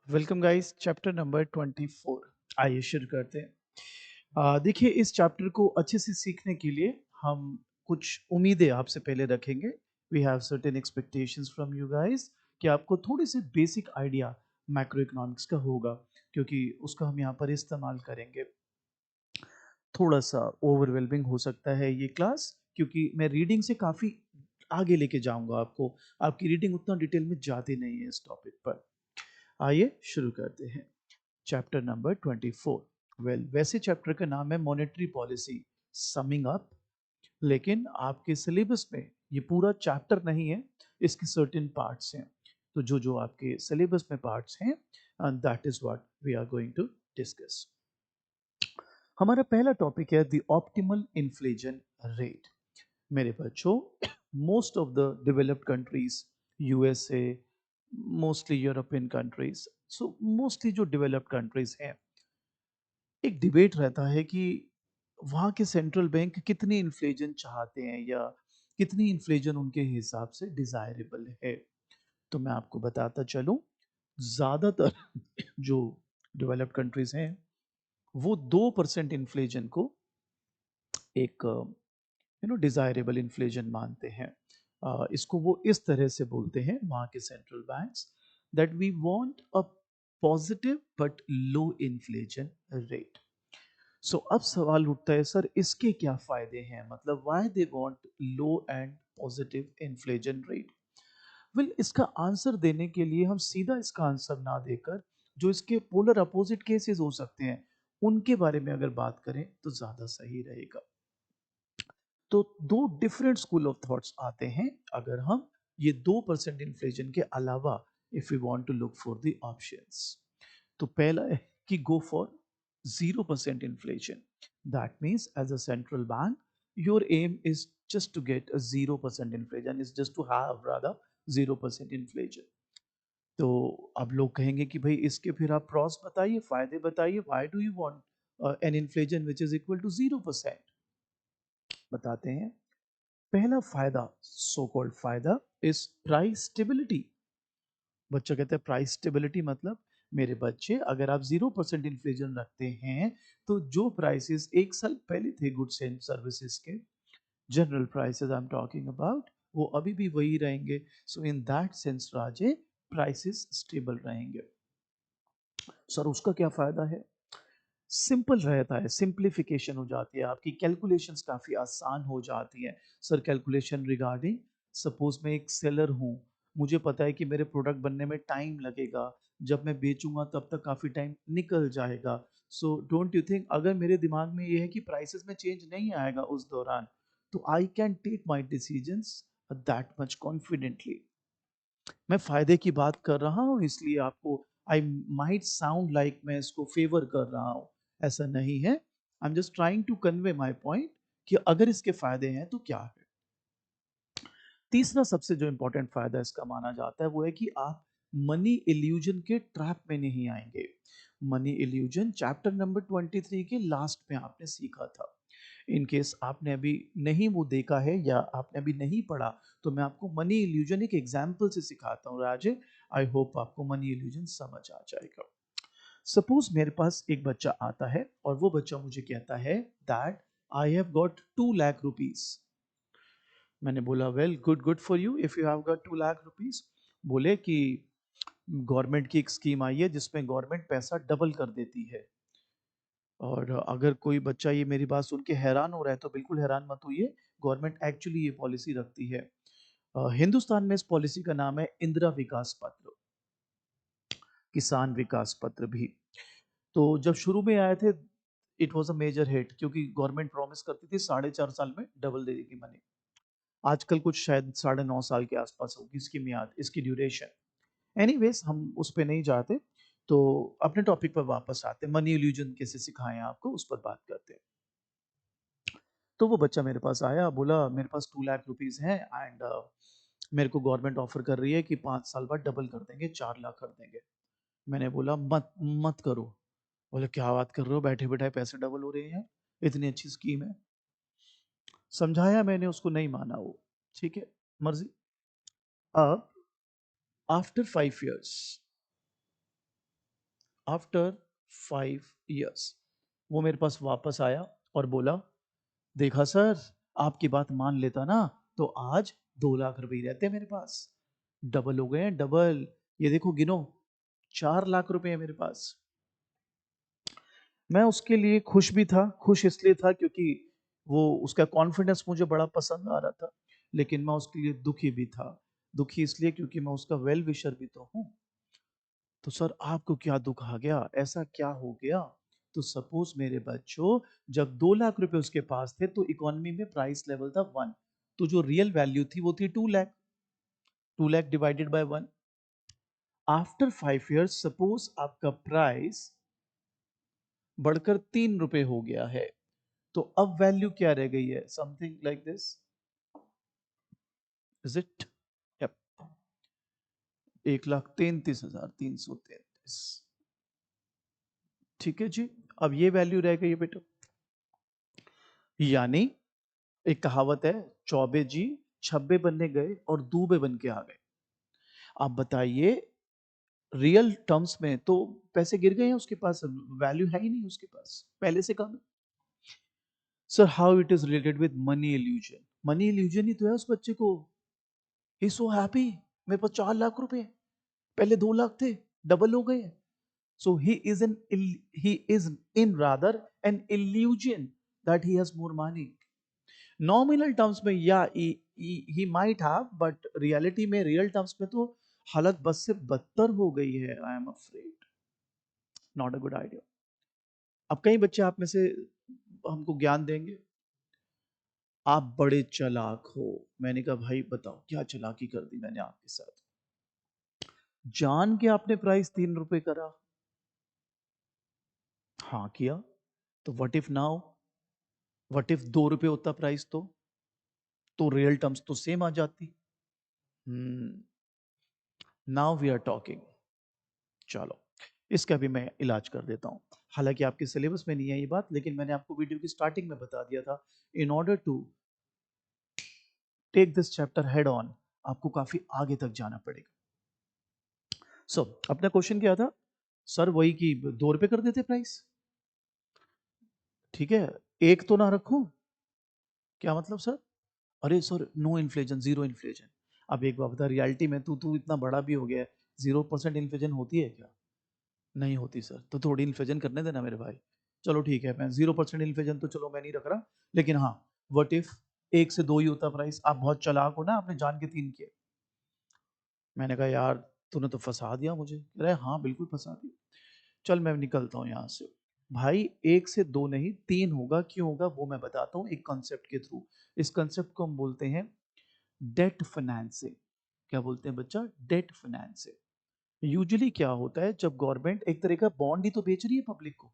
Welcome guys, chapter number 24। आइए शुरू करते हैं। देखिए, इस चैप्टर को अच्छे से सीखने के लिए हम कुछ उम्मीदें आपसे पहले रखेंगे। We have certain expectations from you guys कि आपको थोड़ी सी बेसिक आइडिया मैक्रो इकोनॉमिक्स का होगा, क्योंकि उसका हम यहाँ पर इस्तेमाल करेंगे। थोड़ा सा ओवरवेलमिंग हो सकता है ये क्लास, क्योंकि मैं रीडिंग से काफ़ी आगे लेके जाऊंगा आपको। आपकी रीडिंग उतना डिटेल में जाती नहीं है इस टॉपिक पर। आइए शुरू करते हैं। Chapter number 24। वैसे चैप्टर का नाम है मॉनेटरी पॉलिसी समिंग अप, लेकिन आपके सिलेबस में ये पूरा चैप्टर नहीं है, इसके सर्टेन पार्ट्स हैं। तो जो जो आपके सिलेबस में पार्ट्स हैं, that is what we are going to discuss. हमारा पहला टॉपिक है द ऑप्टिमल इन्फ्लेशन रेट। मेरे बच्चों, most of the developed countries, USA, mostly European countries, so mostly जो डेवलप्ड कंट्रीज हैं, एक डिबेट रहता है कि वहाँ के सेंट्रल बैंक कितनी इन्फ्लेशन चाहते हैं या कितनी इन्फ्लेशन उनके हिसाब से डिजायरेबल है। तो मैं आपको बताता चलूं, ज़्यादातर जो डेवलप्ड कंट्रीज हैं वो 2% इन्फ्लेशन को एक डिजायरेबल इन्फ्लेशन मानते हैं। इसको वो इस तरह से बोलते हैं वहाँ के central banks, that we want a positive but low inflation rate. So अब सवाल उठता है, सर इसके क्या फायदे हैं, मतलब why they want low and positive inflation rate. Well, इसका आंसर देने के लिए हम सीधा इसका आंसर ना देकर जो इसके पोलर अपोजिट केसेस हो सकते हैं उनके बारे में अगर बात करें तो ज्यादा सही रहेगा। तो दो डिफरेंट स्कूल ऑफ थॉट्स आते हैं अगर हम ये 2% इन्फ्लेशन के अलावा if you want to look for the options. तो पहला है कि go for 0% inflation. That means as a central bank your aim is just to get a 0% inflation, is just to have rather 0% inflation. तो अब लोग कहेंगे कि भाई इसके फिर आप प्रॉस बताइए, फायदे बताइए, why do you want an inflation which is equal to 0%। बताते हैं। पहला फायदा, सो कॉल्ड फायदा, इज प्राइस स्टेबिलिटी। बच्चा कहते हैं प्राइस स्टेबिलिटी मतलब, मेरे बच्चे अगर आप 0% इन्फ्लेशन रखते हैं तो जो प्राइसेस एक साल पहले थे गुड्स एंड सर्विसेज के, general prices I am talking about, वो अभी भी वही रहेंगे। So in that sense Raje, prices stable रहेंगे। सर उसका क्या फायदा है? सिंपल रहता है, सिंप्लीफिकेशन हो जाती है, आपकी कैलकुलेशंस काफ़ी आसान हो जाती है। सर कैलकुलेशन रिगार्डिंग, सपोज मैं एक सेलर हूँ, मुझे पता है कि मेरे प्रोडक्ट बनने में टाइम लगेगा, जब मैं बेचूंगा तब तक काफ़ी टाइम निकल जाएगा। सो डोंट यू थिंक अगर मेरे दिमाग में ये है कि प्राइसेस में चेंज नहीं आएगा उस दौरान, तो I can take my decisions that much confidently. मैं फायदे की बात कर रहा हूँ इसलिए आपको आई माइट साउंड लाइक मैं इसको फेवर कर रहा हूँ, ऐसा नहीं है। I am just trying to convey my point कि अगर इसके फायदे हैं तो क्या है। तीसरा सबसे जो इंपॉर्टेंट फायदा इसका माना जाता है वो है कि आप मनी इल्यूजन के ट्रैप में नहीं आएंगे। मनी इल्यूजन चैप्टर नंबर 23 के लास्ट में आपने सीखा था। इन केस आपने अभी नहीं वो देखा है या आपने अभी नहीं पढ़ा, तो मैं आपको मनी इल्यूजन एक एग्जाम्पल से सिखाता हूँ राजे। आई होप आपको मनी इल्यूजन समझ आ जाएगा। सपोज मेरे पास एक बच्चा आता है और वो बच्चा मुझे कहता है that I have got 2 lakh rupees. मैंने बोला well, good good for you if you have got 2 lakh rupees. बोले कि गवर्नमेंट की एक स्कीम आई है जिसमें गवर्नमेंट पैसा डबल कर देती है। और अगर कोई बच्चा ये मेरी बात सुन के हैरान हो रहा है तो बिल्कुल हैरान मत होइए, गवर्नमेंट एक्चुअली ये पॉलिसी रखती है। हिंदुस्तान में इस पॉलिसी का नाम है इंदिरा विकास पत्र, किसान विकास पत्र भी। तो जब शुरू में आए थे, it was a major hit, क्योंकि गवर्नमेंट प्रॉमिस करती थी 4.5 साल में डबल दे देगी मनी। आजकल कुछ शायद 9.5 साल के आसपास होगी इसकी मियाद, इसकी ड्यूरेशन। एनीवेज हम उस पर नहीं जाते। तो अपने टॉपिक पर वापस आते हैं, मनी इल्यूजन कैसे सिखाएं आपको उस पर बात करते हैं। तो वो बच्चा मेरे पास आया, बोला मेरे पास 2 लाख रुपीज हैं एंड मेरे को गवर्नमेंट ऑफर कर रही है कि 5 साल बाद डबल कर देंगे, 4 लाख कर देंगे। मैंने बोला मत मत करो। बोले क्या बात कर रहे हो, बैठे बैठे पैसे डबल हो रहे हैं, इतनी अच्छी स्कीम है। समझाया मैंने उसको, नहीं माना वो। ठीक है, मर्जी। अब आफ्टर 5 years आफ्टर 5 years वो मेरे पास वापस आया और बोला, देखा सर, आपकी बात मान लेता ना तो आज 2 लाख रुपए ही रहते मेरे पास, डबल हो गए हैं, डबल। ये देखो गिनो, 4 लाख रुपए है मेरे पास। मैं उसके लिए खुश भी था, खुश इसलिए था क्योंकि वो उसका कॉन्फिडेंस मुझे बड़ा पसंद आ रहा था, लेकिन मैं उसके लिए दुखी भी था। दुखी इसलिए क्योंकि मैं उसका वेल विशर भी तो हूँ। तो सर आपको क्या दुख आ गया, ऐसा क्या हो गया? तो सपोज मेरे बच्चों, जब 2 लाख रुपए उसके पास थे तो इकोनॉमी में प्राइस लेवल था 1, तो जो रियल वैल्यू थी वो थी 2 lakh. 2 lakh divided by 1, after 5 years suppose आपका प्राइस बढ़कर 3 रुपए हो गया है, तो अब वैल्यू क्या रह गई है? Something like this, is it? 1,33,333। ठीक है जी, अब ये वैल्यू रह गई है बेटा। यानी एक कहावत है, चौबे जी छब्बे बनने गए और दूबे बन के आ गए। आप बताइए, रियल टर्म्स में तो पैसे गिर गए हैं उसके पास, वैल्यू है ही नहीं उसके पास, पहले से कम है। Sir how it is related with money illusion? Money illusion ही तो है उस बच्चे को। ही सो हैप्पी, मेरे पास 4 लाख रुपए, पहले 2 लाख थे, डबल हो गए। सो he is in rather an illusion that he has more money. Nominal terms में या he might have, but reality में, रियल टर्म्स में तो हालत बस से बदतर हो गई है। I am afraid, not a good idea. अब कई बच्चे आप में से हमको ज्ञान देंगे, आप बड़े चालाक हो। मैंने कहा भाई बताओ क्या चालाकी कर दी मैंने आपके साथ? जान के आपने प्राइस 3 रुपए करा? हाँ किया। तो what if now, what if 2 रुपए होता प्राइस, तो रियल टर्म्स तो सेम आ जाती। Now we are talking. चलो, इसका भी मैं इलाज कर देता हूँ। हालांकि आपके सिलेबस में नहीं है ये बात, लेकिन मैंने आपको वीडियो की स्टार्टिंग में बता दिया था। In order to take this chapter head on, आपको काफी आगे तक जाना पड़ेगा। अपना क्वेश्चन क्या था? सर वही कि 2 रुपए कर देते प्राइस। ठीक है, एक तो ना रखूं? क्या मतलब सर? अरे sir no inflation, zero inflation. अब एक बात बता, रियलिटी में तू तू इतना बड़ा भी हो गया है, 0% इन्फ्लेशन होती है क्या? नहीं होती सर। तो थोड़ी इन्फ्लेशन करने देना मेरे भाई। चलो ठीक है, मैं 0% इन्फ्लेशन तो चलो मैं नहीं रख रहा, लेकिन हाँ, व्हाट इफ 1 से 2 ही होता प्राइस? आप बहुत चालाक हो ना, आपने जान के 3 किए। मैंने कहा यार तूने तो फंसा दिया मुझे। कह रहा है हाँ बिल्कुल फंसा दिया। चल मैं निकलता हूँ यहाँ से। भाई 1 से 2 नहीं, 3 होगा। क्यों होगा वो मैं बताता हूँ एक कॉन्सेप्ट के थ्रू। इस कॉन्सेप्ट को हम बोलते हैं डेट फाइनेंसिंग। क्या बोलते हैं बच्चा? Debt financing. यूजुअली क्या होता है, जब गवर्नमेंट एक तरह का बॉन्ड ही तो बेच रही है पब्लिक को।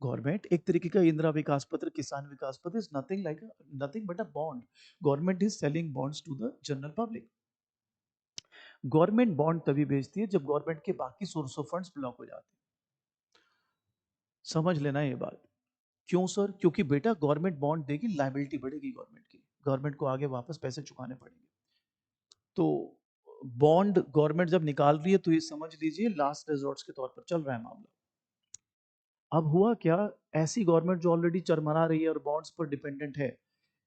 गवर्नमेंट एक तरीके का इंदिरा विकास पत्र, Kisan Vikas Patra is nothing like, nothing but a bond. Government is selling bonds to the general public. Government bond तभी बेचती है जब गवर्नमेंट के बाकी सोर्स ऑफ फंड्स ब्लॉक हो जाते हैं। समझ लेना ये बात। क्यों सर? क्योंकि बेटा गवर्नमेंट बॉन्ड देगी, लाइबिलिटी बढ़ेगी गवर्नमेंट की, गवर्नमेंट को आगे वापस पैसे चुकाने पड़ेंगे। तो बॉन्ड गवर्नमेंट जब निकाल रही है तो ये समझ लीजिए लास्ट रिजॉर्ट्स के तौर पर चल रहा है मामला। अब हुआ क्या, ऐसी गवर्नमेंट जो ऑलरेडी चरमरा रही है और बॉन्ड्स पर डिपेंडेंट है,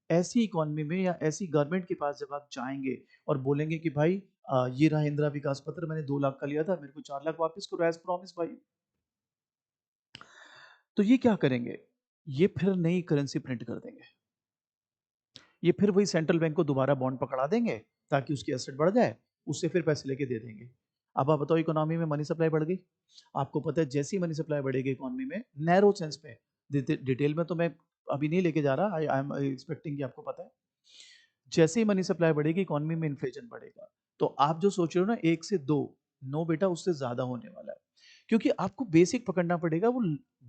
ऐसी इकोनॉमी में या ऐसी गवर्नमेंट के पास जब आप जाएंगे और बोलेंगे कि भाई ये रहा इंदिरा विकास पत्र, मैंने 2 लाख का लिया था, मेरे को 4 लाख वापस करो एज प्रॉमिस भाई, तो ये क्या करेंगे? ये फिर नई करेंसी प्रिंट कर देंगे। ये फिर वही सेंट्रल बैंक को दोबारा बॉन्ड पकड़ा देंगे ताकि उसकी एसेट बढ़ जाए, उससे फिर पैसे लेके दे देंगे। अब आप बताओ, इकोनॉमी में मनी सप्लाई बढ़ गई। आपको पता है जैसी मनी सप्लाई बढ़ेगी इकोनॉमी में, नैरो सेंस में, डिटेल में तो मैं अभी नहीं लेके जा रहा, आई एम एक्सपेक्टिंग कि आपको पता है। जैसे ही मनी सप्लाई बढ़ेगी इकोनॉमी में इन्फ्लेशन बढ़ेगा। तो आप जो सोच रहे हो ना 1 से 2, नो बेटा उससे ज्यादा होने वाला है। क्योंकि आपको बेसिक पकड़ना पड़ेगा, वो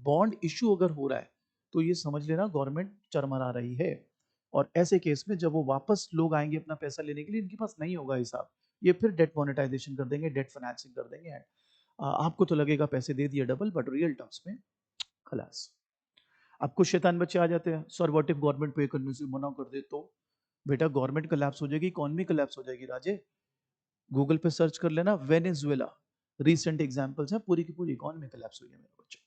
बॉन्ड इशू अगर हो रहा है तो ये समझ लेना गवर्नमेंट चरमरा रही है। और ऐसे केस में जब वो वापस लोग आएंगे अपना पैसा लेने के लिए, इनके पास नहीं होगा हिसाब, ये फिर डेट मोनेटाइजेशन कर देंगे, डेट फाइनेंसिंग कर देंगे। आपको तो लगेगा पैसे दे दिए डबल, बट रियल टर्म्स में खलास। अब कुछ शैतान बच्चे आ जाते हैं, सर व्हाट इफ गवर्नमेंट पे करने से मना कर दे तो? बेटा गवर्नमेंट कोलैप्स हो जाएगी, इकोनॉमी कोलैप्स हो जाएगी राजे। गूगल पे सर्च कर लेना वेनेजुएला, रिसेंट एग्जांपल्स हैं, पूरी की पूरी इकोनॉमी कोलैप्स हुई है मेरे बच्चों।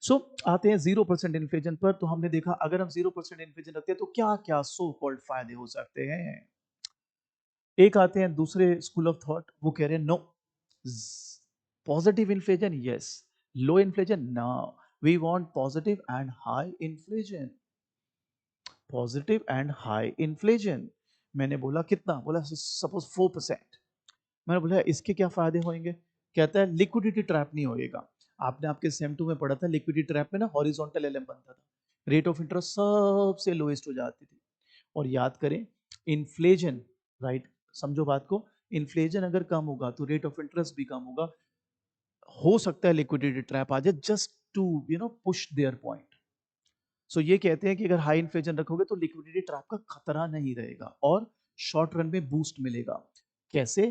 सो आते हैं 0% इन्फ्लेशन पर। तो हमने देखा अगर हम 0% इन्फ्लेशन रखते हैं तो क्या क्या सो कॉल्ड फायदे हो सकते हैं। एक आते हैं दूसरे स्कूल ऑफ थॉट, वो कह रहे हैं no, positive inflation yes, low inflation no, we want positive and high inflation, positive and high inflation. मैंने बोला कितना, बोला सपोज 4%। मैंने बोला इसके क्या फायदे होंगे, कहता है लिक्विडिटी ट्रैप नहीं होएगा। आपने आपके सेम टू में पढ़ा था लिक्विडिटी ट्रैप में ना हॉरिजॉन्टल एलएम बनता था, रेट ऑफ इंटरेस्ट सबसे लोएस्ट हो जाती थी। और याद करें इन्फ्लेशन, राइट, समझो बात को, इन्फ्लेशन अगर कम होगा तो रेट ऑफ इंटरेस्ट भी कम होगा। हो सकता है लिक्विडिटी ट्रैप आ जाए just to push their point. So ये कहते हैं कि अगर हाई इन्फ्लेशन रखोगे तो लिक्विडिटी ट्रैप का खतरा नहीं रहेगा और शॉर्ट रन में बूस्ट मिलेगा। कैसे,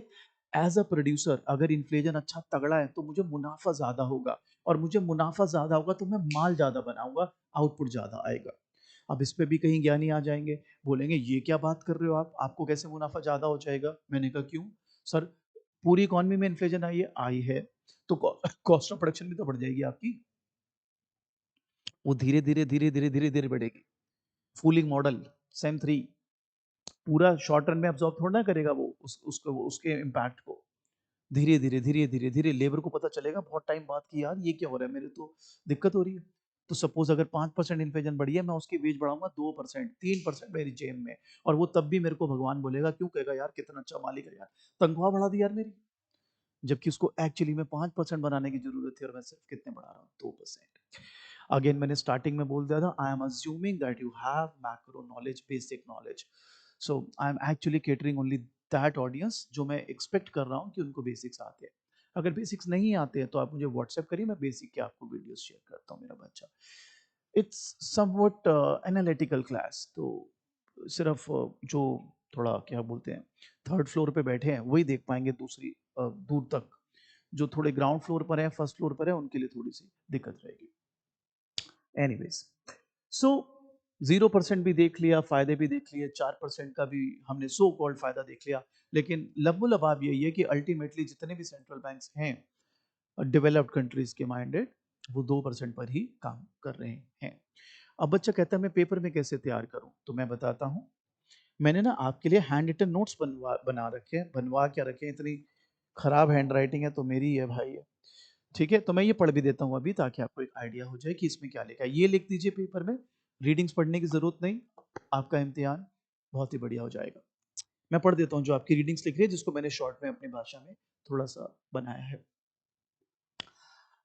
एज अ प्रोड्यूसर अगर इन्फ्लेशन अच्छा तगड़ा है तो मुझे मुनाफा ज्यादा होगा, और मुझे मुनाफा ज्यादा होगा तो मैं माल ज्यादा बनाऊंगा, आउटपुट ज्यादा आएगा। अब इस पे भी कहीं ज्ञानी आ जाएंगे, बोलेंगे ये क्या बात कर रहे हो आप, आपको कैसे मुनाफा ज्यादा हो जाएगा। मैंने कहा क्यों सर, पूरी इकोनॉमी में इन्फ्लेशन आई है तो कॉस्ट ऑफ प्रोडक्शन भी तो बढ़ जाएगी आपकी, वो धीरे धीरे धीरे धीरे धीरे धीरे बढ़ेगी। फूलिंग मॉडल सेम थ्री पूरा शॉर्ट रन में अब्सॉर्ब थोड़ा ना करेगा वो उसको उसके इम्पैक्ट को, धीरे धीरे धीरे धीरे धीरे लेबर को पता चलेगा बहुत टाइम बाद कि यार ये क्या हो रहा है, मेरे तो दिक्कत हो रही है। तो सपोज अगर 5% इन्फ्लेशन बढ़ी है, मैं उसकी वेज बढ़ाऊंगा 2%, 3% मेरी जेब में, और वो तब भी मेरे को भगवान बोलेगा, क्यों कहेगा यार कितना अच्छा मालिक है यार, तनख्वाह बढ़ा दी यार मेरी, जबकि उसको एक्चुअली में 5% बनाने की जरूरत थी और मैं सिर्फ कितने बढ़ा रहा हूँ, 2%। अगेन मैंने स्टार्टिंग में बोल दिया था, I am assuming that you have macro knowledge, basic knowledge. So I am actually catering only that audience जो मैं एक्सपेक्ट कर रहा हूँ कि उनको बेसिक्स आते हैं। अगर बेसिक्स नहीं आते हैं तो आप मुझे व्हाट्सएप करिए, मैं बेसिक के आपको वीडियोस शेयर करता हूँ मेरा बच्चा। इट्स समवट एनालिटिकल क्लास, तो सिर्फ जो थोड़ा क्या बोलते हैं थर्ड फ्लोर पे बैठे हैं वही देख पाएंगे, दूसरी दूर तक जो थोड़े ग्राउंड फ्लोर पर है, फर्स्ट फ्लोर पर है, उनके लिए थोड़ी सी दिक्कत रहेगी। एनीवेज, सो 0% भी देख लिया, फायदे भी देख लिए, 4% का भी हमने सो कॉल्ड फायदा देख लिया। लेकिन लब्बो लबाब यही है कि अल्टीमेटली जितने भी सेंट्रल बैंक्स हैं डेवलप्ड कंट्रीज के माइंडेड, वो 2% पर ही काम कर रहे हैं। अब बच्चा कहता है मैं पेपर में कैसे तैयार करूं, तो मैं बताता हूं। मैंने ना आपके लिए हैंड रिटन नोट्स बना रखे हैं, बनवा क्या रखे हैं, इतनी खराब हैंड राइटिंग है तो मेरी है भाई है। ठीक है, तो मैं ये पढ़ भी देता हूँ अभी ताकि आपको एक आइडिया हो जाए कि इसमें क्या लिखा है। ये लिख दीजिए पेपर में, रीडिंग्स पढ़ने की जरूरत नहीं, आपका इम्तिहान बहुत ही बढ़िया हो जाएगा। मैं पढ़ देता हूँ जो आपकी रीडिंग्स लिख रही है, जिसको मैंने शॉर्ट में अपनी भाषा में थोड़ा सा बनाया है।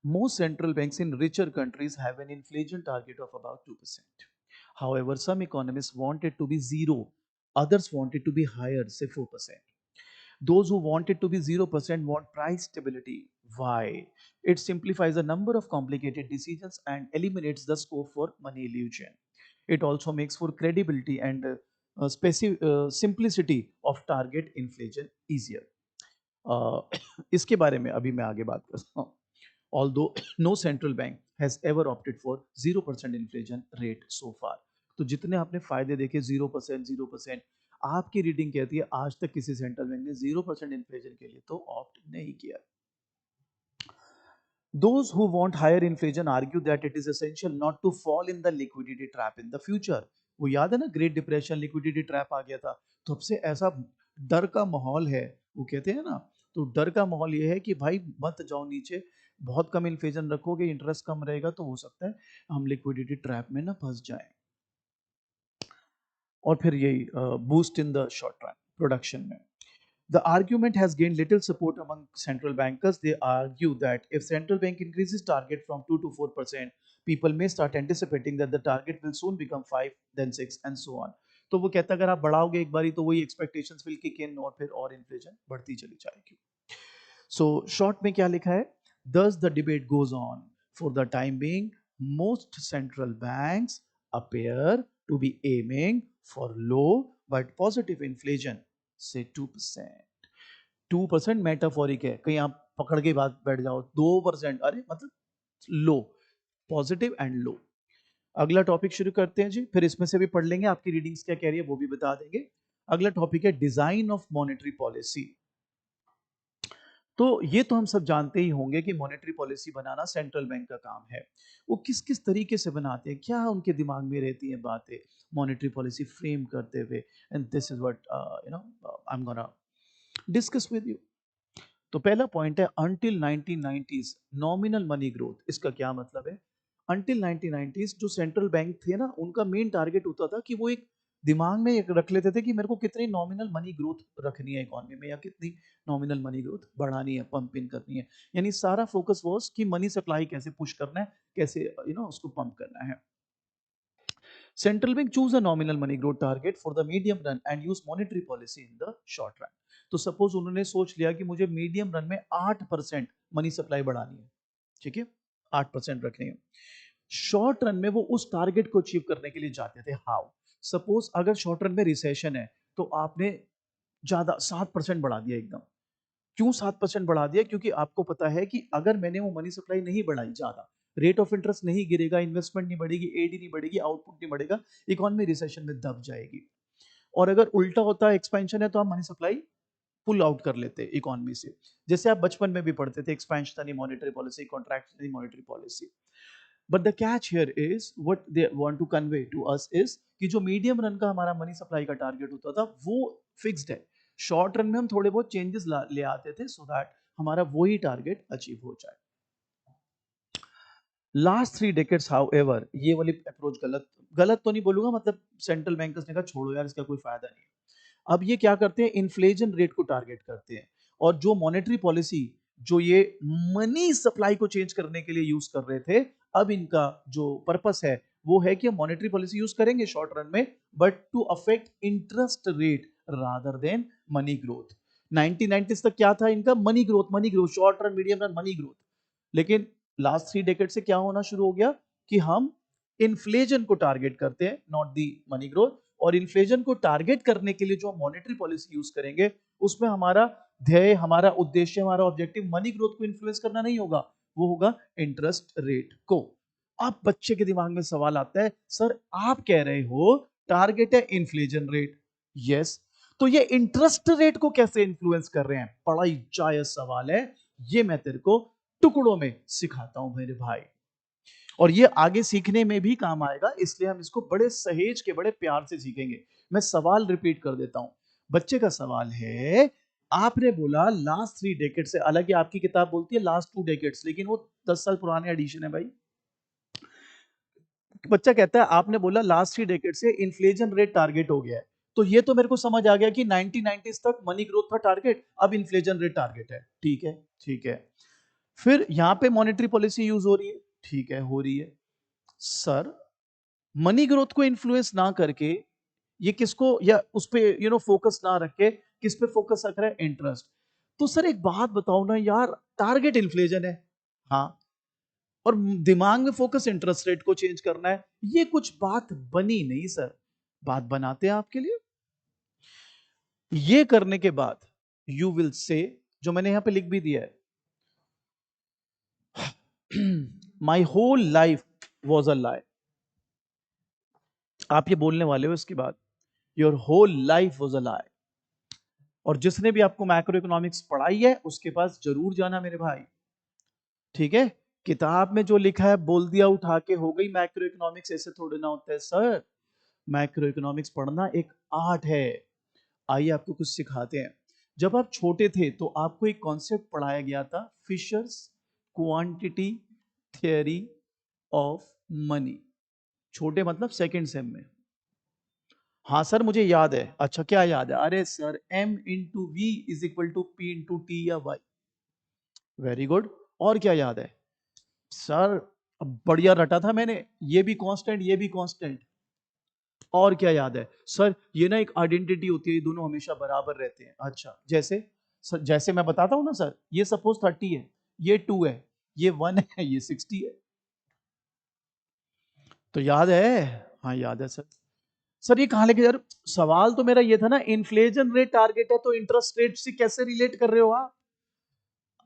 Most central banks in richer countries have an inflation target of about 2%. However, some economists want it to be zero, others want it to be higher, say 4%. Those who want it to be 0% want price stability. Why? It simplifies a number of complicated decisions and eliminates the scope for money illusion. It also makes for credibility and simplicity of target inflation easier. इसके बारे में अभी मैं आगे बात करता हूँ। Although no central bank has ever opted for 0% inflation rate so far. तो जितने आपने फायदे देखे 0%, 0%, आपकी रीडिंग कहती है आज तक किसी सेंट्रल बैंक ने 0% इन्फ्लेशन के लिए तो ऑप्ट नहीं किया। Those who want higher inflation argue that it is essential not to fall in the liquidity trap in the future. वो याद है ना, ग्रेट डिप्रेशन, लिक्विडिटी ट्रैप आ गया था, तो अब से ऐसा डर का माहौल है, वो कहते हैं ना, तो डर का माहौल ये है कि भाई मत जाओ नीचे, बहुत कम इन्फ्लेशन रखोगे, इंटरेस्ट कम रहेगा तो हो सकता है हम लिक्विडिटी ट्रैप में ना फंस जाएं। और फिर यही boost in the short run production में। The argument has gained little support among central bankers. They argue that if central bank increases target from 2 to 4%, people may start anticipating that the target will soon become 5, then 6 and so on. तो वो कहता है अगर आप बढ़ाओगे एक बारी तो वही expectations will kick in और फिर और inflation बढ़ती चली जाएगी। So short में क्या लिखा है? Thus the debate goes on. For the time being, most central banks appear to be aiming for low but positive inflation, say 2%. 2% metaphoric है, कहीं आप पकड़ के बात बैठ जाओ, 2% अरे मतलब लो, पॉजिटिव एंड लो। अगला टॉपिक शुरू करते हैं जी, फिर इसमें से भी पढ़ लेंगे, आपकी रीडिंग्स क्या कह रही है वो भी बता देंगे। अगला टॉपिक है डिजाइन ऑफ मॉनेटरी पॉलिसी। तो ये तो हम सब जानते ही होंगे कि मॉनेटरी पॉलिसी बनाना सेंट्रल बैंक का काम है। वो किस किस तरीके से बनाते हैं, क्या उनके दिमाग में रहती हैं बातें मॉनेटरी पॉलिसी फ्रेम करते हुए, and this is what I am gonna discuss with you. तो पहला पॉइंट है until 1990s nominal money growth. इसका क्या मतलब है? अंटिल 1990s जो सेंट्रल बैंक थे ना, उनका मेन टारगेट होता था कि वो एक दिमाग में एक रख लेते थे कि मेरे को कितनी नॉमिनल मनी ग्रोथ रखनी है इकोनॉमी में, या कितनी नॉमिनल मनी ग्रोथ बढ़ानी है, पंप इन करनी है। यानी सारा फोकस वॉज कि मनी सप्लाई कैसे पुश करना है, कैसे उसको पंप करना है। Central bank choose a nominal money growth target for the medium run and use monetary policy in the short run. तो सपोज उन्होंने सोच लिया कि मुझे मीडियम रन में 8% मनी सप्लाई बढ़ानी है, ठीक है, 8% रखनी है। शॉर्ट रन में वो उस टारगेट को अचीव करने के लिए जाते थे। हाउ? सपोज अगर शॉर्ट रन में रिसेशन है तो आपने ज्यादा 7% बढ़ा दिया एकदम। क्यों 7% बढ़ा दिया? क्योंकि आपको पता है कि अगर मैंने वो मनी सप्लाई नहीं बढ़ाई, ज्यादा रेट ऑफ इंटरेस्ट नहीं गिरेगा, इन्वेस्टमेंट नहीं बढ़ेगी, एडी नहीं बढ़ेगी, आउटपुट नहीं बढ़ेगा, इकोनॉमी रिसेशन में दब जाएगी। और अगर उल्टा होता है, एक्सपेंशन है, तो आप मनी सप्लाई पुल आउट कर लेते इकोनॉमी से। जैसे आप बचपन में भी पढ़ते थे, expansionary monetary policy, contractionary monetary policy. But the catch here is what they want to convey to us is कि जो मीडियम रन का हमारा मनी सप्लाई का टारगेट होता था वो फिक्स्ड है। शॉर्ट रन में हम थोड़े बहुत चेंजेस ले आते थे सो दैट हमारा वही टारगेट अचीव हो जाए। लास्ट 3 डेकेड्स हाउएवर, ये वाली अप्रोच गलत, गलत तो नहीं बोलूंगा, मतलब सेंट्रल बैंकर्स ने कहा छोड़ो यार, इसका कोई फायदा नहीं। अब ये क्या करते हैं? इन्फ्लेशन रेट को टारगेट करते हैं। और जो मॉनेटरी पॉलिसी जो ये मनी सप्लाई को चेंज करने के लिए यूज कर रहे थे, अब इनका जो पर्पस है वो है कि मॉनेटरी पॉलिसी यूज करेंगे शॉर्ट रन में, but to affect interest rate rather than money growth. 1990s तक क्या था इनका? Money growth, money growth, short run, medium run, money growth. लेकिन लास्ट 3 डेकेड से क्या होना शुरू हो गया कि हम इन्फ्लेशन को टारगेट करते हैं, नॉट दी मनी ग्रोथ। और इन्फ्लेशन को टारगेट करने के लिए जो हम मॉनेटरी पॉलिसी यूज करेंगे, उसमें हमारा ध्येय, हमारा उद्देश्य, हमारा ऑब्जेक्टिव मनी ग्रोथ को इन्फ्लुएंस करना नहीं होगा, वो होगा इंटरेस्ट रेट को। अब बच्चे के दिमाग में सवाल आता है, सर आप कह रहे हो टारगेट है इन्फ्लेशन रेट, यस, तो ये इंटरेस्ट रेट को कैसे इन्फ्लुएंस कर रहे हैं? बड़ा ही जायज सवाल है, ये मैं तेरे को टुकड़ों में सिखाता हूं मेरे भाई। और ये आगे सीखने में भी काम आएगा, इसलिए हम इसको बड़े सहेज के, बड़े प्यार से सीखेंगे। मैं सवाल रिपीट कर देता हूं। बच्चे का सवाल है, आपने बोला लास्ट 3 डेकेड से, हालांकि आपकी किताब बोलती है लास्ट 2 डेकेड्स, लेकिन वो 10 साल पुराने एडिशन है भाई। बच्चा कहता है आपने बोला लास्ट 3 डेकेड से इन्फ्लेशन रेट टारगेट हो गया है, तो ये तो मेरे को समझ आ गया कि 1990s तक मनी ग्रोथ था टारगेट, अब इन्फ्लेशन रेट टारगेट है। ठीक है, ठीक है। फिर यहां पे मॉनेटरी पॉलिसी यूज हो रही है, ठीक है, हो रही है। सर मनी ग्रोथ को इन्फ्लुएंस ना करके ये किसको, या उस पे फोकस ना रख के किस पे फोकस रख रहा है? इंटरेस्ट। तो सर एक बात बताओ ना यार, टारगेट इन्फ्लेशन है, हाँ, और दिमाग में फोकस इंटरेस्ट रेट को चेंज करना है, ये कुछ बात बनी नहीं सर। बात बनाते हैं आपके लिए। ये करने के बाद यू विल से, जो मैंने यहां पे लिख भी दिया है, my whole life was a lie. आप ये बोलने वाले हो इसके बाद, your whole life was a lie. और जिसने भी आपको मैक्रो इकोनॉमिक्स पढ़ाई है उसके पास जरूर जाना मेरे भाई, ठीक है। किताब में जो लिखा है बोल दिया उठा के, हो गई मैक्रो इकोनॉमिक्स, ऐसे थोड़े ना होता है सर। मैक्रो इकोनॉमिक्स पढ़ना एक आर्ट है। आइए आपको कुछ सिखाते हैं। जब आप छोटे थे तो आपको एक कॉन्सेप्ट पढ़ाया गया था, Fisher's quantity theory of money. छोटे मतलब सेकंड सेम में। हाँ सर मुझे याद है। अच्छा क्या याद है? अरे sir, m into V is equal to P into T या वाई। Very good. और क्या याद है सर? बढ़िया रटा था मैंने, ये भी कांस्टेंट, ये भी कांस्टेंट। और क्या याद है सर? ये ना एक आइडेंटिटी होती है, ये दोनों हमेशा बराबर रहते हैं। अच्छा जैसे सर, जैसे मैं बताता हूं ना सर, ये सपोज 30 है, ये 2 है, ये 1 है, ये 60 है। तो याद है? हाँ याद है सर। सर ये कहां लेके जा रहे हो? सवाल तो मेरा ये था ना, इन्फ्लेशन रेट टारगेट है तो इंटरेस्ट रेट से कैसे रिलेट कर रहे हो आप?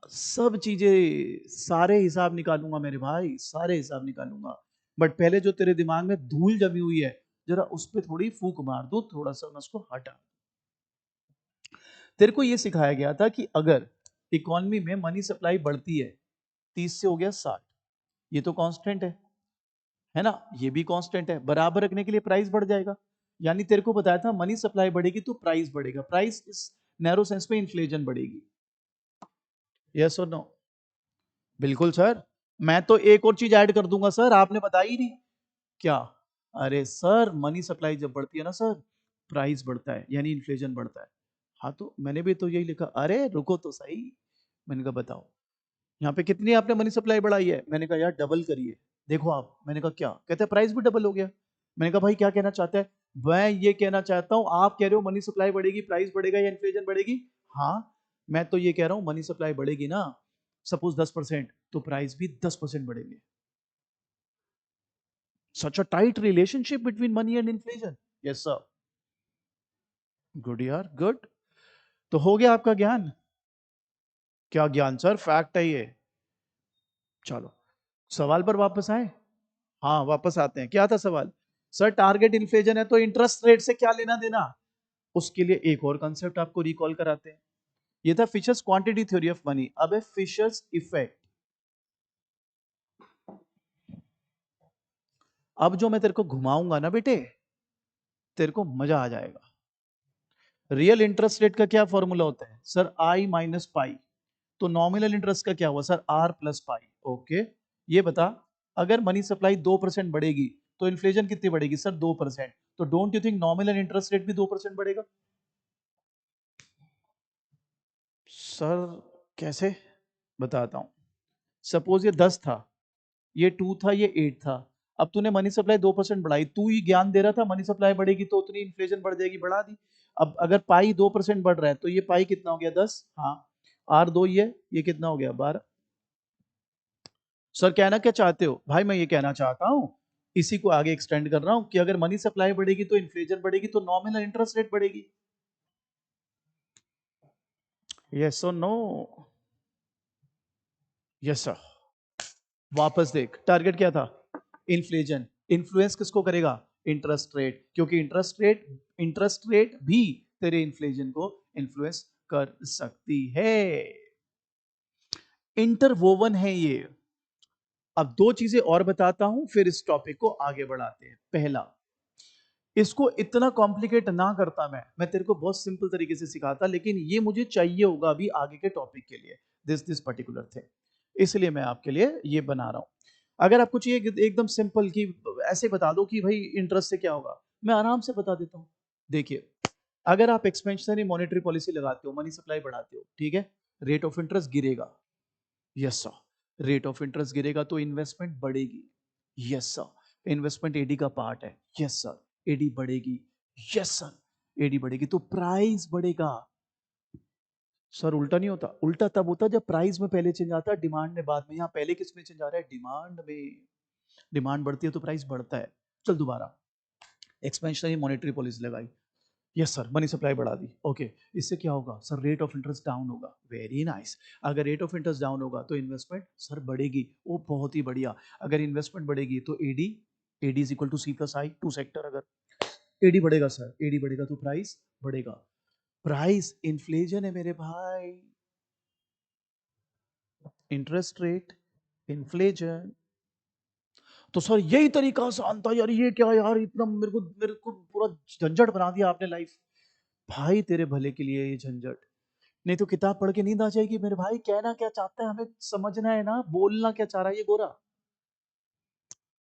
सब चीजें, सारे हिसाब निकालूंगा मेरे भाई, सारे हिसाब निकालूंगा। बट पहले जो तेरे दिमाग में धूल जमी हुई है, जरा उस पर थोड़ी फूक मार दो, थोड़ा सा मैं उसको हटा। तेरे को ये सिखाया गया था कि अगर इकोनॉमी में मनी सप्लाई बढ़ती है, 30 से हो गया 60, ये तो कांस्टेंट है ना, ये भी कांस्टेंट है, बराबर रखने के लिए प्राइस बढ़ जाएगा। यानी तेरे को बताया था मनी सप्लाई बढ़ेगी तो प्राइस बढ़ेगा, प्राइस इस नैरो सेंस में इन्फ्लेशन बढ़ेगी। यस और नो? बिल्कुल सर, मैं तो एक और चीज ऐड कर दूंगा सर, आपने बताई नहीं क्या? अरे सर, मनी सप्लाई जब बढ़ती है ना सर, प्राइस बढ़ता है, यानी इन्फ्लेशन बढ़ता है। हाँ तो मैंने भी तो यही लिखा। अरे रुको तो सही, मैंने कहा बताओ यहाँ पे कितनी आपने मनी सप्लाई बढ़ाई है? मैंने कहा यार डबल करिए, देखो आप। मैंने कहा क्या? कहते हैं प्राइस भी डबल हो गया। मैंने कहा भाई क्या कहना चाहता है? मैं ये कहना चाहता हूँ, आप कह रहे हो मनी सप्लाई बढ़ेगी, प्राइस बढ़ेगा या इन्फ्लेशन बढ़ेगी? हाँ, मैं तो ये कह रहा हूँ मनी सप्लाई बढ़ेगी ना, सपोज 10%, तो प्राइस भी 10% बढ़ेंगे। Such a tight relationship between money and inflation. Yes sir. Good यार, गुड। तो हो गया आपका ज्ञान। क्या ज्ञान सर? फैक्ट है ये। चलो सवाल पर वापस आए। हाँ वापस आते हैं, क्या था सवाल? सर टारगेट इन्फ्लेशन है तो इंटरेस्ट रेट से क्या लेना देना? उसके लिए एक और कंसेप्ट आपको रिकॉल कराते हैं। ये था Fisher's quantity theory of money. अब है फिशर्स इफेक्ट। अब जो मैं तेरे को घुमाऊंगा ना बेटे, तेरे को मजा आ जाएगा। रियल इंटरेस्ट रेट का क्या फॉर्मूला होता है सर? आई माइनस पाई। तो नॉमिनल इंटरेस्ट का क्या हुआ sir? R plus pi. Okay, ये बता, अगर मनी सप्लाई 2% बढ़ेगी तो इन्फ्लेशन कितनी बढ़ेगी सर? 2%। तो don't you think nominal interest rate भी 2% बढ़ेगा? सर कैसे? बताता हूं। सपोज ये 10 था, ये 2 था, ये 8 था। अब तूने मनी सप्लाई 2% बढ़ाई, तू ही ज्ञान दे रहा था मनी सप्लाई बढ़ेगी तो उतनी इन्फ्लेशन बढ़ जाएगी, बढ़ा दी। अब अगर पाई 2% बढ़ रहा है तो ये पाई कितना हो गया? 10। हाँ, आर दो ये कितना हो गया? 12। सर कहना क्या चाहते हो? भाई मैं ये कहना चाहता हूं, इसी को आगे एक्सटेंड कर रहा हूं कि अगर मनी सप्लाई बढ़ेगी तो इन्फ्लेशन बढ़ेगी, तो नॉमिनल इंटरेस्ट रेट बढ़ेगी। यस और नो? Yes sir. वापस देख, टारगेट क्या था? इन्फ्लेशन। इन्फ्लुएंस किसको करेगा? इंटरेस्ट रेट, क्योंकि इंटरेस्ट रेट भी तेरे इन्फ्लेशन को इन्फ्लुएंस कर सकती है। इंटरवोवन है ये। अब दो चीजें और बताता हूं, फिर इस टॉपिक को आगे बढ़ाते हैं। पहला, इसको इतना कॉम्प्लिकेट ना करता, मैं तेरे को बहुत सिंपल तरीके से सिखाता, लेकिन ये मुझे चाहिए होगा अभी आगे के टॉपिक के लिए, दिस पर्टिकुलर थिंग, इसलिए मैं आपके लिए ये बना रहा हूं। अगर आपको चाहिए एकदम सिंपल कि ऐसे बता दो कि भाई इंटरेस्ट से क्या होगा, मैं आराम से बता देता हूं। देखिए, अगर आप एक्सपेंशनरी मॉनेटरी पॉलिसी लगाते हो, मनी सप्लाई बढ़ाते हो, ठीक है, रेट ऑफ इंटरेस्ट गिरेगा। Yes sir. Rate of interest गिरेगा तो इन्वेस्टमेंट बढ़ेगी। Yes sir. इन्वेस्टमेंट एडी का पार्ट है। Yes sir. एडी बढ़ेगी। Yes sir. एडी बढ़ेगी तो प्राइस बढ़ेगा। सर उल्टा नहीं होता, उल्टा तब होता जब प्राइस में पहले चेंज आता है, डिमांड में बाद में। यहाँ पहले किस में चेंज आ रहा है? डिमांड में। डिमांड बढ़ती है तो प्राइस बढ़ता है। चल दोबारा, एक्सपेंशनरी मॉनेटरी पॉलिसी लगाई, यस सर, मनी सप्लाई बढ़ा दी, ओके, इससे क्या होगा sir? Rate of interest down होगा। Very nice. अगर रेट ऑफ इंटरेस्ट डाउन होगा तो इन्वेस्टमेंट सर बढ़ेगी। वो बहुत ही बढ़िया। अगर इन्वेस्टमेंट बढ़ेगी तो AD, AD is equal to C plus I, two sector. अगर एडी बढ़ेगा सर, एडी बढ़ेगा तो प्राइस बढ़ेगा। प्राइस इन्फ्लेशन है मेरे भाई, इंटरेस्ट रेट इन्फ्लेशन। तो सर यही तरीका आसान था यार, ये क्या यार, इतना मेरे को पूरा झंझट बना दिया आपने लाइफ। भाई तेरे भले के लिए ये झंझट, नहीं तो किताब पढ़ के नींद आ जाएगी मेरे भाई। कहना क्या चाहता है हमें समझना है ना, बोलना क्या चाह रहा है ये गोरा।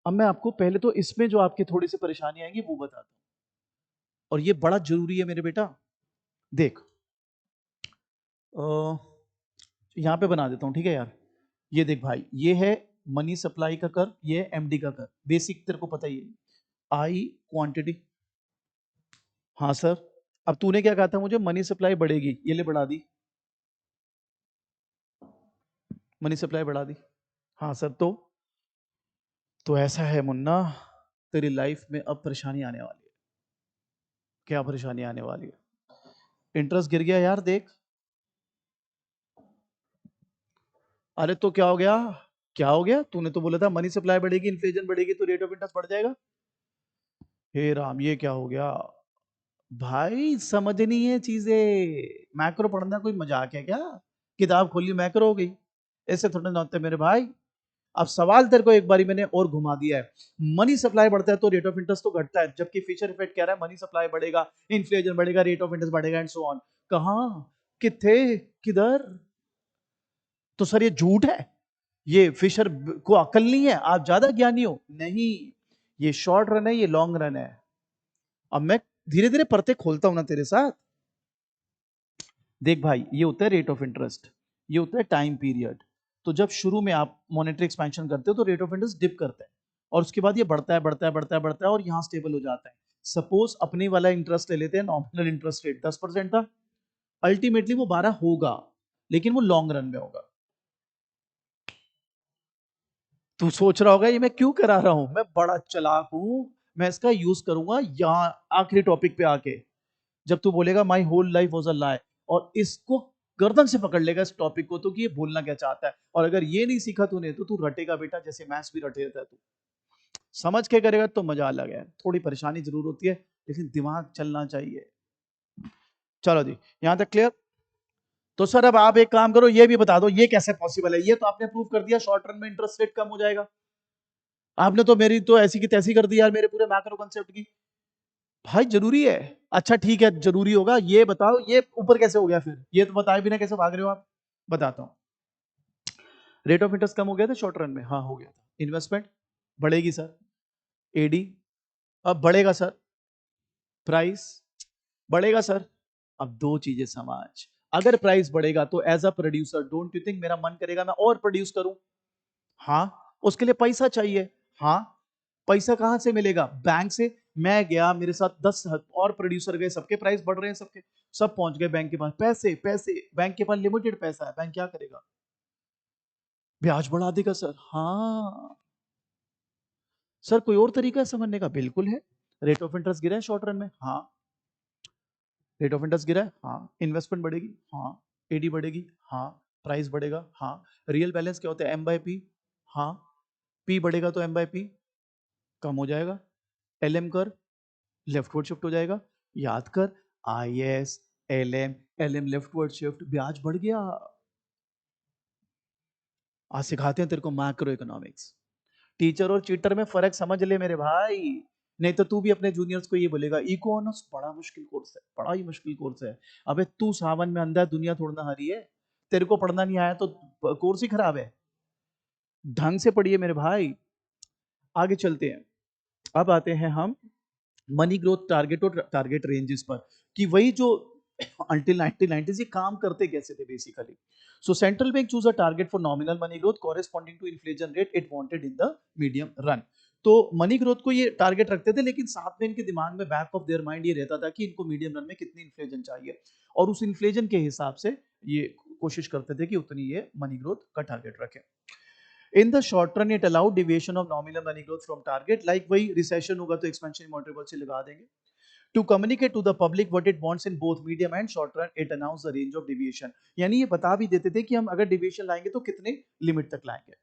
अब मैं आपको पहले तो इसमें जो आपकी थोड़ी सी परेशानी आएगी वो बताता हूँ, और ये बड़ा जरूरी है मेरे बेटा। देख, यहाँ पे बना देता हूँ, ठीक है यार। ये देख भाई, ये है मनी सप्लाई का कर, ये है एमडी का कर, बेसिक तेरे को पता ही है। आई क्वांटिटी। हाँ सर। अब तूने क्या कहा था मुझे? मनी सप्लाई बढ़ेगी, ये ले बढ़ा दी, मनी सप्लाई बढ़ा दी। हाँ सर। तो ऐसा है मुन्ना, तेरी लाइफ में अब परेशानी आने वाली है। क्या परेशानी आने वाली है? इंटरेस्ट गिर गया यार, देख। अरे तो क्या हो गया? क्या हो गया? तूने तो बोला था मनी सप्लाई बढ़ेगी, इन्फ्लेशन बढ़ेगी तो रेट ऑफ इंटरेस्ट बढ़ जाएगा। हे राम, ये क्या हो गया? भाई समझनी है चीजें, मैक्रो पढ़ना कोई मजाक है क्या? किताब खोली मैक्रो हो गई। ऐसे थोड़े ना होते मेरे भाई। अब सवाल तेरे को एक बारी मैंने और घुमा दिया है। मनी सप्लाई बढ़ता है तो रेट ऑफ इंटरेस्ट तो घटता है, जबकि फिशर इफेक्ट कह रहा है मनी सप्लाई बढ़ेगा, इन्फ्लेशन बढ़ेगा, रेट ऑफ इंटरेस्ट बढ़ेगा एंड सो ऑन। कहां, किथे, किधर? तो सर ये झूठ है, ये फिशर को अकल नहीं है, आप ज्यादा ज्ञानी हो। नहीं, ये शॉर्ट रन है, ये लॉन्ग रन है। अब मैं धीरे धीरे परते खोलता हूं ना तेरे साथ। देख भाई, ये होता है रेट ऑफ इंटरेस्ट, ये होता है टाइम पीरियड। तो जब शुरू में आप मॉनेटरी एक्सपेंशन करते हो तो रेट ऑफ इंटरेस्ट डिप करता है, और उसके बाद ये बढ़ता है बढ़ता है बढ़ता है बढ़ता है और यहां स्टेबल हो जाता है। सपोज अपने वाला इंटरेस्ट ले लेते हैं, नॉमिनल इंटरेस्ट रेट 10% था, अल्टीमेटली वो 12 होगा, लेकिन वो लॉन्ग रन में होगा। तू सोच रहा होगा ये मैं क्यों करा रहा हूं, मैं बड़ा चालाक हूं, मैं इसका यूज करूंगा यहां आखिरी टॉपिक पे आके, जब तू बोलेगा my whole life was a lie, और इसको गर्दन से पकड़ लेगा इस टॉपिक को, तो कि ये बोलना क्या चाहता है। और अगर ये नहीं सीखा तूने तो तू रटेगा बेटा, जैसे मैथ्स भी रटे रहता है तू। समझ के करेगा तो मजा अलग है, थोड़ी परेशानी जरूर होती है, लेकिन दिमाग चलना चाहिए। चलो जी, यहां तक क्लियर। तो सर अब आप एक काम करो, ये भी बता दो ये कैसे पॉसिबल है। ये तो आपने प्रूव कर दिया शॉर्ट रन में इंटरेस्ट रेट कम हो जाएगा, आपने तो मेरी तो ऐसी की तैसी कर दी यार, मेरे पूरे मैक्रो कंसेप्ट की। भाई जरूरी है, अच्छा ठीक है जरूरी होगा, ये बताओ ये ऊपर कैसे हो गया फिर, ये तो बताए बिना कैसे भाग रहे हो आप। बताता हूं। रेट ऑफ इंटरेस्ट कम हो गया था शॉर्ट रन में, हाँ हो गया था। इन्वेस्टमेंट बढ़ेगी सर, एडी। अब बढ़ेगा सर, प्राइस बढ़ेगा सर। अब दो चीजें समझ, अगर प्राइस बढ़ेगा तो as a producer don't you think मेरा मन करेगा मैं और प्रोड्यूस करूं? हाँ, उसके लिए पैसा चाहिए। हाँ, पैसा कहां से मिलेगा? बैंक से। मैं गया, मेरे साथ 10 और प्रोड्यूसर गए, सबके प्राइस बढ़ रहे हैं, सबके सब पहुंच गए बैंक के पास, पैसे पैसे, बैंक के पास लिमिटेड पैसा है, बैंक क्या करेगा? ब्याज बढ़ा देगा सर। हाँ सर, कोई और तरीका है समझने का? बिल्कुल है। रेट ऑफ इंटरेस्ट गिरा है शॉर्ट रन में, हाँ। रेट ऑफ इंटरेस्ट गिरा है, हाँ। इन्वेस्टमेंट बढ़ेगी, हाँ। एडी बढ़ेगी, हाँ। प्राइस बढ़ेगा, हाँ। रियल बैलेंस क्या होता है? एम बाई पी, हाँ। पी बढ़ेगा तो एम बाई पी कम हो जाएगा, एल एम कर लेफ्टवर्ड शिफ्ट हो जाएगा। याद कर, I S, L M, L M leftward shift, ब्याज बढ़ गया। आज सिखाते हैं तेरे को मैक्रो इकोनॉमिक्स। टीचर और चीटर में फर्क समझ ले मेरे भाई, नहीं तो तू भी अपने जूनियर्स को ये बोलेगा इकोनॉमिक्स बड़ा मुश्किल कोर्स है, बड़ा ही मुश्किल कोर्स है। अबे तू सावन में अंधा है, दुनिया थोड़ा हरी है। तेरे को पढ़ना नहीं आया तो कोर्स ही खराब है। ढंग से पढ़िए मेरे भाई। आगे चलते हैं, अब आते हैं हम मनी ग्रोथ टारगेट और टारगेट रेंजेस पर, कि वही जो अंटिल 1990s ये काम करते कैसे थे basically. So central bank choose a target for nominal money growth corresponding to inflation rate it wanted in the medium run. तो मनी ग्रोथ को ये टारगेट रखते थे, लेकिन साथ में इनके दिमाग में बैक ऑफ देयर माइंड ये रहता था कि इनको मीडियम रन में कितनी इन्फ्लेशन चाहिए, और उस इन्फ्लेशन के हिसाब से ये कोशिश करते थे कि उतनी ये मनी ग्रोथ का टारगेट रखें। In the short run, it allowed deviation of nominal money growth from target. Like वही recession होगा तो expansion monetary policy लगा देंगे. To communicate to the public what it wants in both medium and short run, it announced the range of deviation. यानी ये बता भी देते थे कि हम अगर deviation लाएंगे तो कितने लिमिट तक लाएंगे।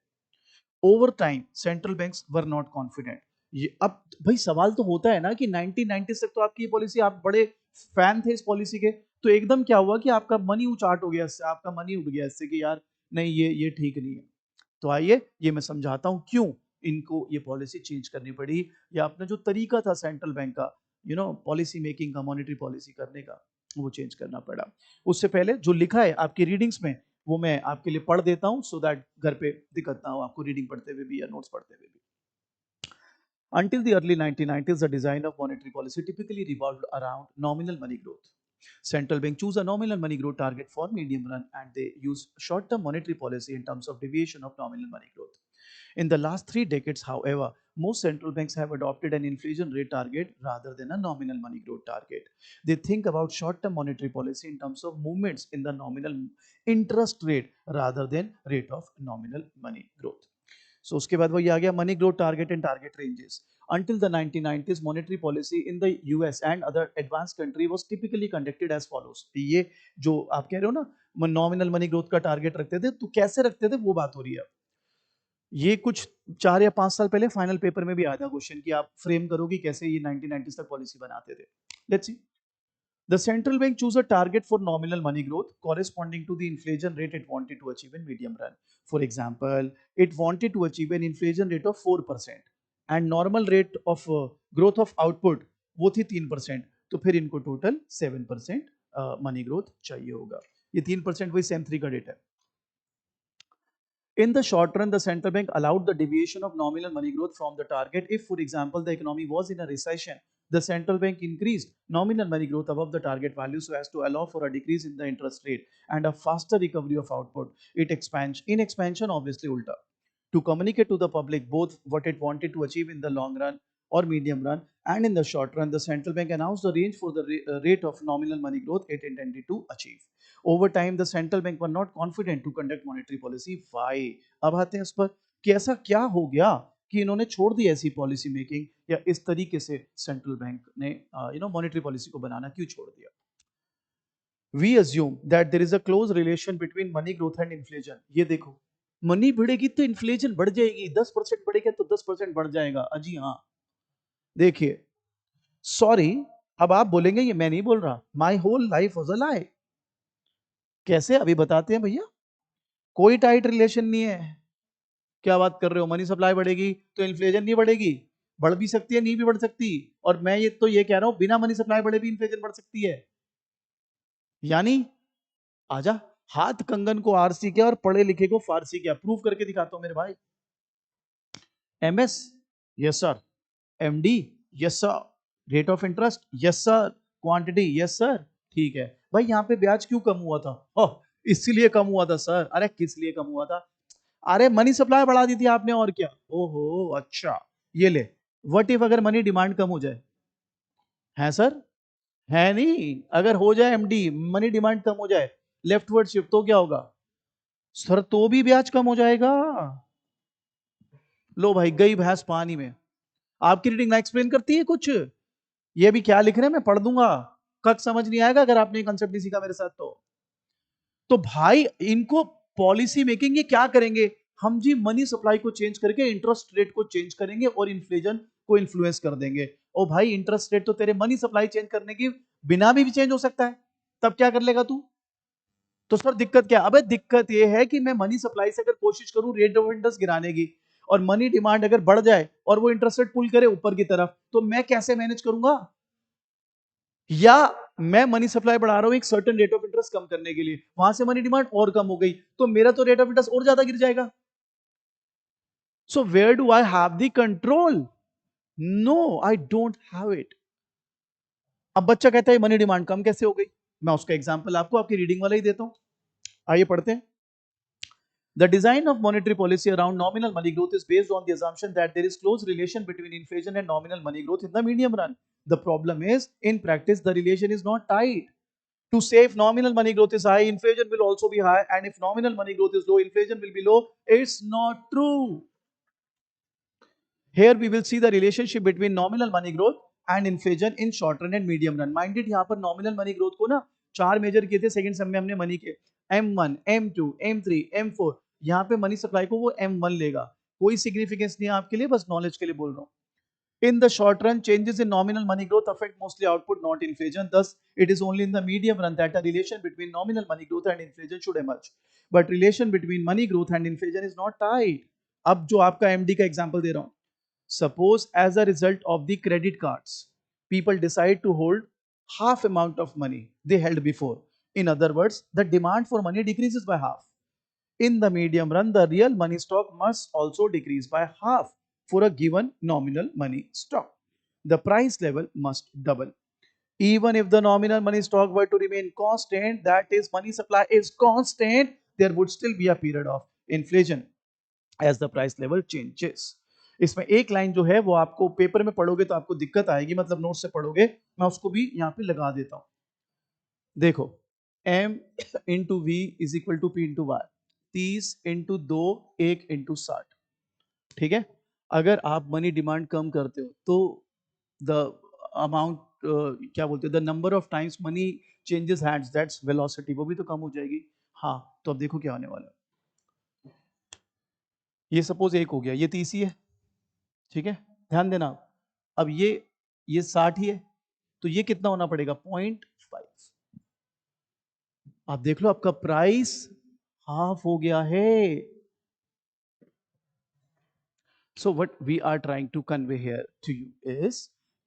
Over time, central banks were not confident. ये अब भाई सवाल तो होता है ना कि 1990 तक तो आपकी ये पॉलिसी, आप बड़े फैन थे इस पॉलिसी के, तो एकदम क्या हुआ कि आपका मनी उचाट हो गया इससे, आपका मनी उड़ गया इससे कि यार नहीं ये ठीक नहीं है। तो आइए ये मैं समझाता हूं क्यों इनको ये पॉलिसी चेंज करनी पड़ी, या अपना जो तरीका था सेंट्रल बैंक का पॉलिसी मेकिंग का, मॉनेटरी पॉलिसी करने का, वो चेंज करना पड़ा। उससे पहले जो लिखा है आपकी रीडिंग्स में वो मैं आपके लिए पढ़ देता हूं, सो दैट घर पे दिक्कत ना हो आपको रीडिंग पढ़ते हुए भी या नोट्स पढ़ते हुए भी। Until the early 1990s, the design of monetary policy typically revolved around nominal money growth. Central bank choose a nominal money growth target for medium run, and they use short-term monetary policy in terms of deviation of nominal money growth. In the last 3 decades, however, most central banks have adopted an inflation rate target rather than a nominal money growth target. They think about short-term monetary policy in terms of movements in the nominal interest rate rather than rate of nominal money growth. So उसके बाद वही आ गया money growth target and target ranges. Until the 1990s, monetary policy in the US and other advanced country was typically conducted as follows. ये जो आप कह रहे हो ना नॉमिनल मनी ग्रोथ का टारगेट रखते थे, तो कैसे रखते थे वो बात हो रही है। ये कुछ 4 या 5 साल पहले फाइनल पेपर में भी आया था क्वेश्चन कि आप फ्रेम करो कि कैसे ये 1990s तक पॉलिसी बनाते थे। Let's see. The central bank choose a target for nominal money growth corresponding to the inflation rate it wanted to achieve in medium run. For example, it wanted to achieve an inflation rate of 4% and normal rate of growth of output वो थी 3%, तो फिर इनको total 7% money growth चाहिए होगा. ये 3% वही same 3 का डेटा है. In the short run, the central bank allowed the deviation of nominal money growth from the target. If, for example, the economy was in a recession, the central bank increased nominal money growth above the target value so as to allow for a decrease in the interest rate and a faster recovery of output. It expands in expansion, obviously, ulta. To communicate to the public both what it wanted to achieve in the long run or medium run and in the short run, the central bank announced the range for the rate of nominal money growth it intended to achieve. Over time, the central bank were not confident to conduct monetary policy. Why? अब आते हैं इस पर कि ऐसा क्या हो गया कि इन्होंने छोड़ दी ऐसी पॉलिसी मेकिंग या इस तरीके से सेंट्रल बैंक ने मॉनेटरी पॉलिसी को बनाना क्यों छोड़ दिया? We assume that there is a close relation between money growth and inflation. ये देखो, मनी बढ़ेगी तो इन्फ्लेशन बढ़ जाएगी, 10% बढ़ेगा तो 10% बढ़ जाएगा. अजी हाँ, देखिए, सॉरी, अब आप बोलेंगे ये मैं नहीं बोल रहा, my whole life was a lie. कैसे? अभी बताते हैं भैया. कोई टाइट रिलेशन नहीं है. क्या बात कर रहे हो? मनी सप्लाई बढ़ेगी तो इन्फ्लेशन नहीं बढ़ेगी? बढ़ भी सकती है, नहीं भी बढ़ सकती. और मैं ये कह रहा हूं, बिना मनी सप्लाई बढ़े भी इन्फ्लेशन बढ़ सकती है. यानी आजा, हाथ कंगन को आरसी क्या और पढ़े लिखे को फारसी क्या, प्रूव करके दिखाता हूं मेरे भाई. MS, yes sir. MD, yes sir. Rate of interest, yes sir. Quantity, yes sir. ठीक है भाई, यहाँ पे ब्याज क्यों कम हुआ था? ओह, इसलिए कम हुआ था सर. अरे किस लिए कम हुआ था? अरे मनी सप्लाई बढ़ा दी थी आपने, और क्या? ओहो, अच्छा. ये ले, व्हाट इफ अगर मनी डिमांड कम हो जाए? है सर? है नहीं. अगर हो जाए एमडी, मनी डिमांड कम हो जाए, लेफ्टवर्ड शिफ्ट, तो क्या होगा? सर तो भी ब्याज कम हो जाएगा. लो भाई, गई भैंस पानी में. आपकी रीडिंग ना एक्सप्लेन करती है कुछ? ये भी क्या लिख रहे हैं मैं पढ़ दूंगा. कक समझ नहीं आएगा अगर आपने कंसेप्ट नहीं सीखा मेरे साथ तो भाई इनको पॉलिसी मेकिंग ये क्या करेंगे? हम जी मनी सप्लाई को चेंज करके इंटरेस्ट रेट को चेंज करेंगे और इन्फ्लेशन को इन्फ्लुएंस कर देंगे. ओ भाई, इंटरेस्ट रेट तो तेरे मनी सप्लाई चेंज करने की बिना भी चेंज हो सकता है. तब क्या कर लेगा तू? तो सर दिक्कत क्या? अबे दिक्कत ये है कि मैं मनी सप्लाई से अगर कोशिश करूं रेट ऑफ इंटरेस्ट गिराने की, और मनी डिमांड अगर बढ़ जाए और वो इंटरेस्ट रेट पुल करे ऊपर की तरफ, तो मैं कैसे मैनेज करूंगा? या मैं मनी सप्लाई बढ़ा रहा हूं एक सर्टेन रेट ऑफ इंटरेस्ट कम करने के लिए, वहां से मनी डिमांड और कम हो गई, तो मेरा तो रेट ऑफ इंटरेस्ट और ज्यादा गिर जाएगा. So where do I have the control? No, I don't have it. अब बच्चा कहता है मनी डिमांड कम कैसे हो गई? मैं उसका एग्जांपल आपको आपकी रीडिंग वाला ही देता हूं. आइए पढ़ते हैं. The design of monetary policy around nominal money growth is based on the assumption that there is close relation between inflation and nominal money growth in the medium run. The problem is, in practice, the relation is not tight. To say if nominal money growth is high, inflation will also be high, and if nominal money growth is low, inflation will be low. It's not true. Here we will see the relationship between nominal money growth and inflation in short run and medium run. Minded यहाँ पर nominal money growth को ना 4 major किए थे second same में हमने money के. M1, M2, M3, M4. यहाँ पे मनी सप्लाई को वो M1 लेगा. कोई सिग्निफिकेंस नहीं है आपके लिए, बस नॉलेज के लिए बोल रहा हूँ. In the short run, changes in nominal money growth affect mostly output, not inflation. Thus, it is only in the medium run that a relation between nominal money growth and inflation should emerge. But relation between money growth and inflation is not tight. अब जो आपका MD का example दे रहा हूं. Suppose as a result of the credit cards, people decide to hold half amount of money they held before. In other words, the demand for money decreases by half. In the medium run, the real money stock must also decrease by half for a given nominal money stock. The price level must double. Even if the nominal money stock were to remain constant, that is, money supply is constant, there would still be a period of inflation as the price level changes. इसमें एक line जो है वो आपको paper में पढ़ोगे तो आपको दिक्कत आएगी, मतलब नोट से पढ़ोगे, मैं उसको भी यहाँ पे लगा देता हूं. देखो, m into V is equal to P into Y. 30 into 2, 1 into 60. ठीक है. अगर आप मनी डिमांड कम करते हो तो द अमाउंट क्या बोलते हैं, the number of times money changes hands, that's velocity, वो भी तो कम हो जाएगी. हाँ, तो अब देखो क्या होने वाला है. ये सपोज 1 हो गया, ये 30 ही है. ठीक है, ध्यान देना. अब ये 60 ही है, तो ये कितना होना पड़ेगा? 0.5. आप देख लो आपका प्राइस हाफ हो गया है। So what we are trying to convey here to you is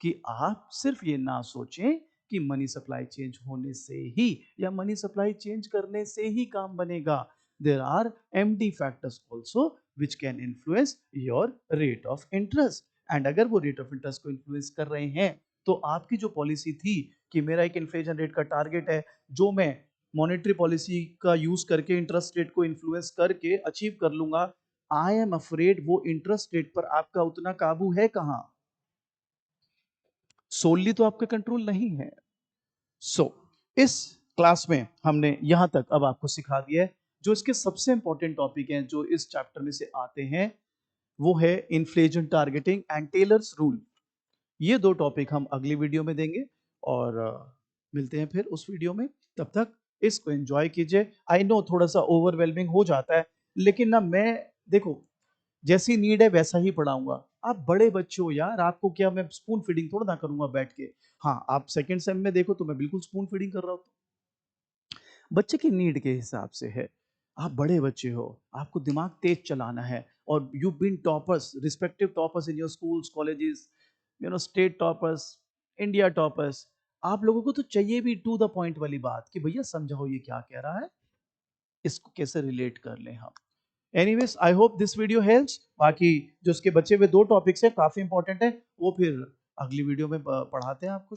कि आप सिर्फ ये ना सोचें कि मनी सप्लाई चेंज होने से ही या मनी सप्लाई चेंज करने से ही काम बनेगा। There are MD factors also which can influence your rate of interest. And अगर वो रेट ऑफ इंटरेस्ट को इन्फ्लुएंस कर रहे हैं तो आपकी जो पॉलिसी थी कि मेरा एक इन्फ्लेशन रेट का टारगेट है जो मैं मॉनेटरी पॉलिसी का यूज करके इंटरेस्ट रेट को इन्फ्लुएंस करके अचीव कर लूंगा, आई एम अफ्रेड वो इंटरेस्ट रेट पर आपका उतना काबू है कहां। सोलली तो आपका कंट्रोल नहीं है। सो इस क्लास में हमने यहां तक अब आपको सिखा दिया है। जो इसके सबसे इंपॉर्टेंट टॉपिक हैं जो इस चैप्टर में से आते हैं वो है inflation targeting and Taylor's rule. ये दो टॉपिक हम अगली वीडियो में देंगे और मिलते हैं फिर उस वीडियो में। तब तक इसको एंजॉय कीजिए। आई नो थोड़ा सा ओवरवेलमिंग हो जाता है लेकिन ना मैं देखो जैसी नीड है वैसा ही पढ़ाऊंगा। आप बड़े बच्चे हो यार, आपको क्या मैं स्पून फीडिंग थोड़ा ना करूंगा बैठ के। हाँ आप सेकंड सेम में देखो तो मैं बिल्कुल स्पून फीडिंग कर रहा हूँ, बच्चे की नीड के हिसाब से है। आप बड़े बच्चे हो, आपको दिमाग तेज चलाना है और you been toppers, respective toppers in your schools colleges, state toppers, India toppers. आप लोगों को तो चाहिए भी टू द पॉइंट वाली बात कि भैया समझाओ ये क्या कह रहा है, इसको कैसे रिलेट कर लें हम। Anyways I hope this video helps. बाकी जो उसके बचे हुए दो टॉपिक्स हैं काफी इंपॉर्टेंट है, वो फिर अगली वीडियो में पढ़ाते हैं आपको।